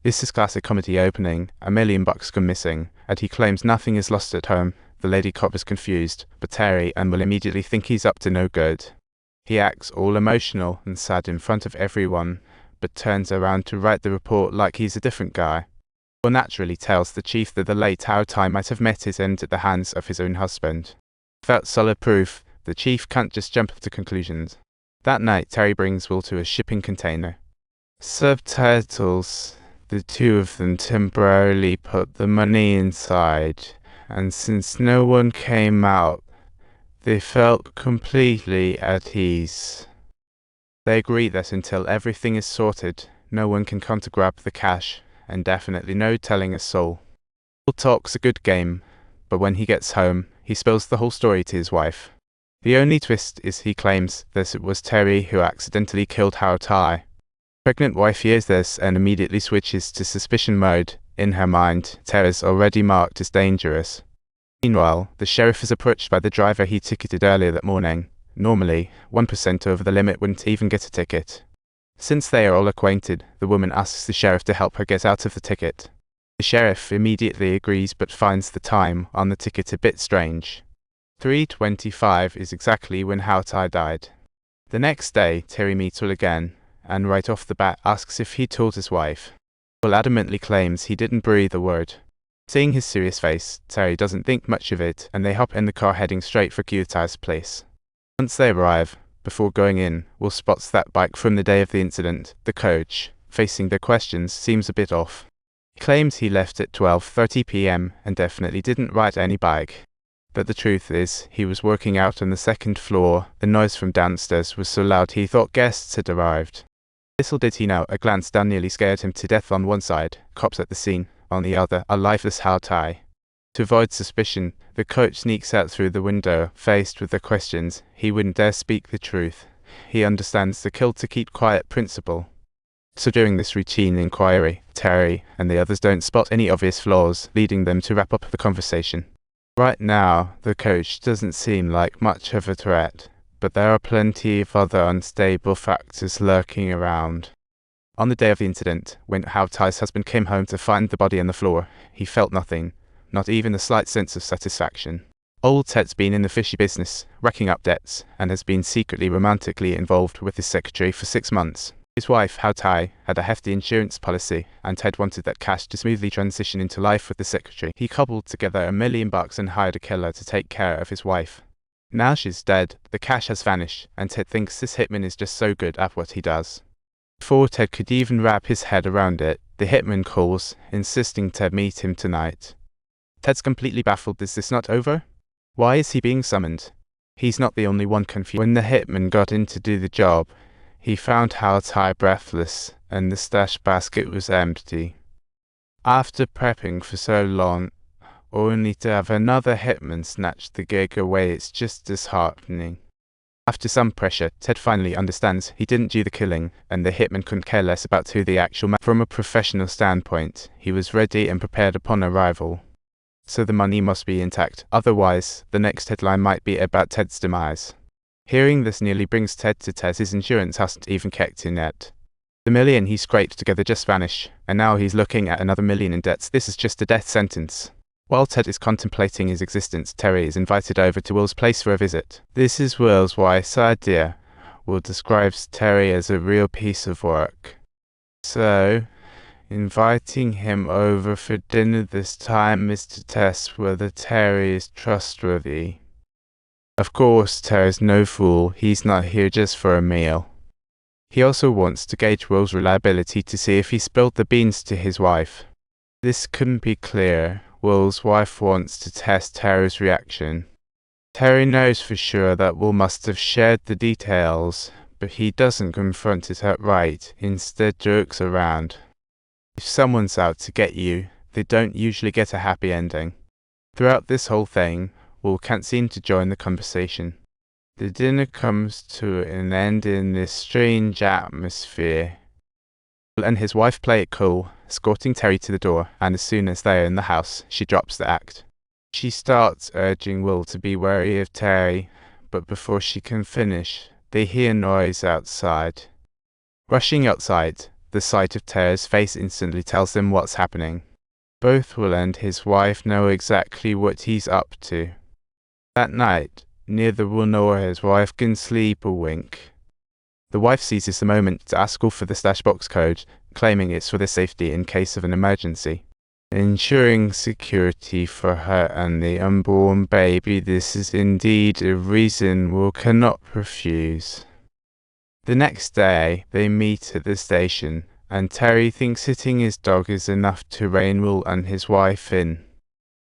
This is classic comedy opening. $1,000,000 gone missing, and he claims nothing is lost at home. The lady cop is confused, but Terry and will immediately think he's up to no good. He acts all emotional and sad in front of everyone, but turns around to write the report like he's a different guy. Will naturally tells the chief that the late How Tai might have met his end at the hands of his own husband. Without solid proof, the chief can't just jump to conclusions. That night, Terry brings Will to a shipping container. Subtitles. The two of them temporarily put the money inside, and since no one came out, they felt completely at ease. They agree that until everything is sorted, no one can come to grab the cash, and definitely no telling a soul. Will talks a good game, but when he gets home, he spills the whole story to his wife. The only twist is he claims that it was Terry who accidentally killed How Tai. Pregnant wife hears this and immediately switches to suspicion mode. In her mind, Terry's already marked as dangerous. Meanwhile, the sheriff is approached by the driver he ticketed earlier that morning. Normally, 1% over the limit wouldn't even get a ticket. Since they are all acquainted, the woman asks the sheriff to help her get out of the ticket. The sheriff immediately agrees but finds the time on the ticket a bit strange. 3:25 is exactly when How Tai died. The next day, Terry meets Will again, and right off the bat asks if he told his wife. Will adamantly claims he didn't breathe a word. Seeing his serious face, Terry doesn't think much of it, and they hop in the car heading straight for Kyutai's place. Once they arrive, before going in, Will spots that bike from the day of the incident. The coach, facing their questions, seems a bit off. He claims he left at 12:30 p.m. and definitely didn't ride any bike. But the truth is, he was working out on the second floor. The noise from downstairs was so loud he thought guests had arrived. Little did he know, a glance down nearly scared him to death on one side, cops at the scene, on the other, a lifeless How Tai. To avoid suspicion, the coach sneaks out through the window. Faced with the questions, he wouldn't dare speak the truth. He understands the kill to keep quiet principle. So during this routine inquiry, Terry and the others don't spot any obvious flaws, leading them to wrap up the conversation. Right now, the coach doesn't seem like much of a threat, but there are plenty of other unstable factors lurking around. On the day of the incident, when How Tai's husband came home to find the body on the floor, he felt nothing, not even a slight sense of satisfaction. Old Ted's been in the fishy business, racking up debts, and has been secretly romantically involved with his secretary for 6 months. His wife, How Tai, had a hefty insurance policy, and Ted wanted that cash to smoothly transition into life with the secretary. He cobbled together $1,000,000 and hired a killer to take care of his wife. Now she's dead, the cash has vanished, and Ted thinks this hitman is just so good at what he does. Before Ted could even wrap his head around it, the hitman calls, insisting Ted meet him tonight. Ted's completely baffled. Is this not over? Why is he being summoned? He's not the only one confused. When the hitman got in to do the job, he found How Tai breathless, and the stash basket was empty. After prepping for so long, only to have another hitman snatch the gig away, it's just disheartening. After some pressure, Ted finally understands he didn't do the killing, and the hitman couldn't care less about who the actual man. From a professional standpoint, he was ready and prepared upon arrival. So the money must be intact, otherwise, the next headline might be about Ted's demise. Hearing this nearly brings Ted to tears. His insurance hasn't even kicked in yet. The million he scraped together just vanished, and now he's looking at another million in debts. This is just a death sentence. While Ted is contemplating his existence, Terry is invited over to Will's place for a visit. This is Will's wife's idea. Will describes Terry as a real piece of work. So, inviting him over for dinner this time is to test whether Terry is trustworthy. Of course, Terry's no fool. He's not here just for a meal. He also wants to gauge Will's reliability to see if he spilled the beans to his wife. This couldn't be clearer. Will's wife wants to test Terry's reaction. Terry knows for sure that Will must have shared the details, but he doesn't confront it outright, instead jokes around. If someone's out to get you, they don't usually get a happy ending. Throughout this whole thing, Will can't seem to join the conversation. The dinner comes to an end in this strange atmosphere. Will and his wife play it cool, escorting Terry to the door, and as soon as they are in the house, she drops the act. She starts urging Will to be wary of Terry, but before she can finish, they hear noise outside. Rushing outside, The sight of Tara's face instantly tells them what's happening. Both Will and his wife know exactly what he's up to. That night, neither Will nor his wife can sleep or wink. The wife seizes the moment to ask Will for the stash box code, claiming it's for their safety in case of an emergency. Ensuring security for her and the unborn baby, this is indeed a reason Will cannot refuse. The next day, they meet at the station, and Terry thinks hitting his dog is enough to rein Will and his wife in.